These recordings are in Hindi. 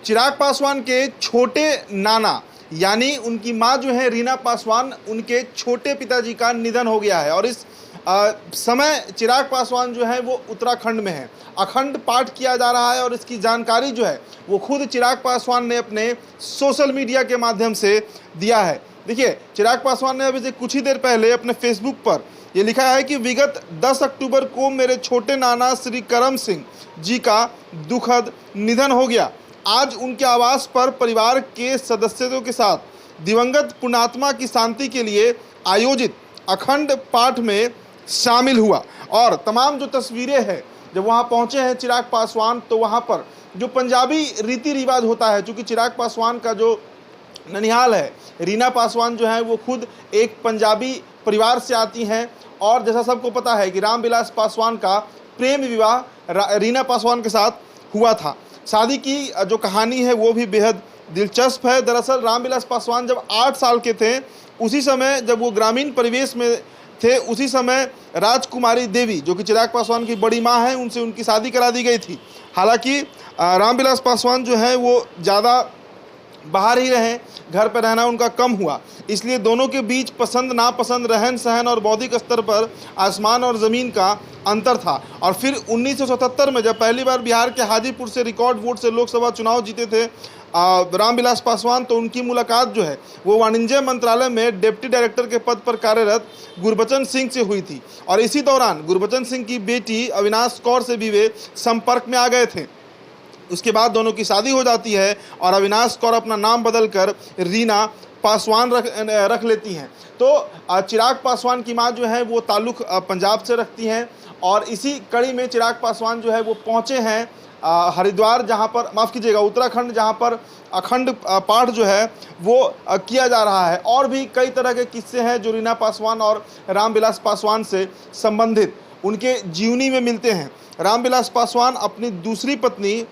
चिराग पासवान के छोटे नाना यानी उनकी मां जो है रीना पासवान, उनके छोटे पिताजी का निधन हो गया है और इस समय चिराग पासवान जो है वो उत्तराखंड में है। अखंड पाठ किया जा रहा है और इसकी जानकारी जो है वो खुद चिराग पासवान ने अपने सोशल मीडिया के माध्यम से दिया है। देखिए, चिराग पासवान ने अभी से कुछ ही देर पहले अपने फेसबुक पर ये लिखा है कि विगत 10 अक्टूबर को मेरे छोटे नाना श्री करम सिंह जी का दुखद निधन हो गया। आज उनके आवास पर परिवार के सदस्यों के साथ दिवंगत पुण्यात्मा की शांति के लिए आयोजित अखंड पाठ में शामिल हुआ और तमाम जो तस्वीरें हैं, जब वहां पहुंचे हैं चिराग पासवान तो वहां पर जो पंजाबी रीति रिवाज होता है, चूँकि चिराग पासवान का जो ननिहाल है, रीना पासवान जो है वो खुद एक पंजाबी परिवार से आती हैं और जैसा सबको पता है कि रामविलास पासवान का प्रेम विवाह रीना पासवान के साथ हुआ था। शादी की जो कहानी है वो भी बेहद दिलचस्प है। दरअसल रामविलास पासवान जब 8 साल के थे, उसी समय जब वो ग्रामीण परिवेश में थे, उसी समय राजकुमारी देवी जो कि चिराग पासवान की बड़ी माँ है, उनसे उनकी शादी करा दी गई थी। हालांकि रामविलास पासवान जो है वो ज़्यादा बाहर ही रहे, घर पर रहना उनका कम हुआ, इसलिए दोनों के बीच पसंद नापसंद, रहन सहन और बौद्धिक स्तर पर आसमान और ज़मीन का अंतर था। और फिर 1977 में जब पहली बार बिहार के हाजीपुर से रिकॉर्ड वोट से लोकसभा चुनाव जीते थे रामविलास पासवान, तो उनकी मुलाकात जो है वो वाणिज्य मंत्रालय में डिप्टी डायरेक्टर के पद पर कार्यरत गुरबचन सिंह से हुई थी और इसी दौरान गुरबचन सिंह की बेटी अविनाश कौर से भी वे संपर्क में आ गए थे। उसके बाद दोनों की शादी हो जाती है और अविनाश कौर अपना नाम बदलकर रीना पासवान रख लेती हैं। तो चिराग पासवान की मां जो है वो ताल्लुक़ पंजाब से रखती हैं और इसी कड़ी में चिराग पासवान जो है वो पहुंचे हैं हरिद्वार, जहां पर माफ़ कीजिएगा उत्तराखंड, जहां पर अखंड पाठ जो है वो किया जा रहा है। और भी कई तरह के किस्से हैं जो रीना पासवान और रामविलास पासवान से संबंधित उनके जीवनी में मिलते हैं। रामविलास पासवान अपनी दूसरी पत्नी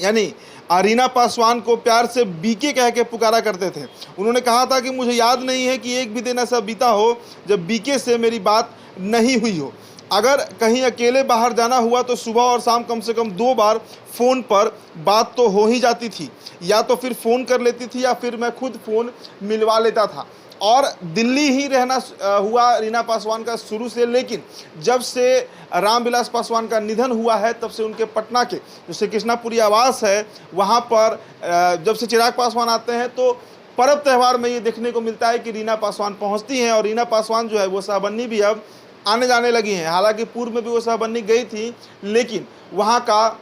यानी रीना पासवान को प्यार से बीके कह के पुकारा करते थे। उन्होंने कहा था कि मुझे याद नहीं है कि एक भी दिन ऐसा बीता हो जब बीके से मेरी बात नहीं हुई हो। अगर कहीं अकेले बाहर जाना हुआ तो सुबह और शाम कम से कम 2 बार फ़ोन पर बात तो हो ही जाती थी, या तो फिर फ़ोन कर लेती थी या फिर मैं खुद फ़ोन मिलवा लेता था। और दिल्ली ही रहना हुआ रीना पासवान का शुरू से, लेकिन जब से रामविलास पासवान का निधन हुआ है तब से उनके पटना के जो श्री कृष्णापुरी आवास है वहाँ पर जब से चिराग पासवान आते हैं तो पर्व त्यौहार में ये देखने को मिलता है कि रीना पासवान पहुँचती हैं और रीना पासवान जो है वो शाहबन्नी भी अब आने जाने लगी हैं। हालांकि पूर्व में भी वो शाहबन्नी गई थी, लेकिन वहाँ का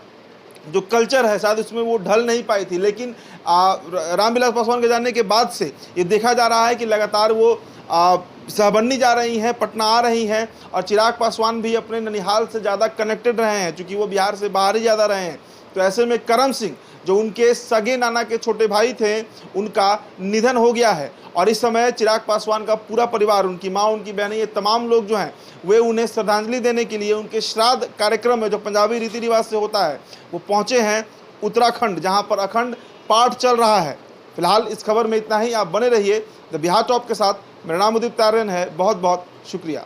जो कल्चर है शायद उसमें वो ढल नहीं पाई थी। लेकिन रामविलास पासवान के जाने के बाद से ये देखा जा रहा है कि लगातार वो शाहबन्नी जा रही हैं, पटना आ रही हैं और चिराग पासवान भी अपने ननिहाल से ज़्यादा कनेक्टेड रहे हैं, क्योंकि वो बिहार से बाहर ही ज़्यादा रहे हैं। तो ऐसे में करम सिंह जो उनके सगे नाना के छोटे भाई थे, उनका निधन हो गया है और इस समय चिराग पासवान का पूरा परिवार, उनकी माँ, उनकी बहनें, ये तमाम लोग जो हैं वे उन्हें श्रद्धांजलि देने के लिए उनके श्राद्ध कार्यक्रम में जो पंजाबी रीति रिवाज से होता है वो पहुँचे हैं उत्तराखंड, जहाँ पर अखंड पाठ चल रहा है। फिलहाल इस खबर में इतना ही। आप बने रहिए द बिहार टॉप के साथ। मेरा नाम उदित तारण है। बहुत बहुत शुक्रिया।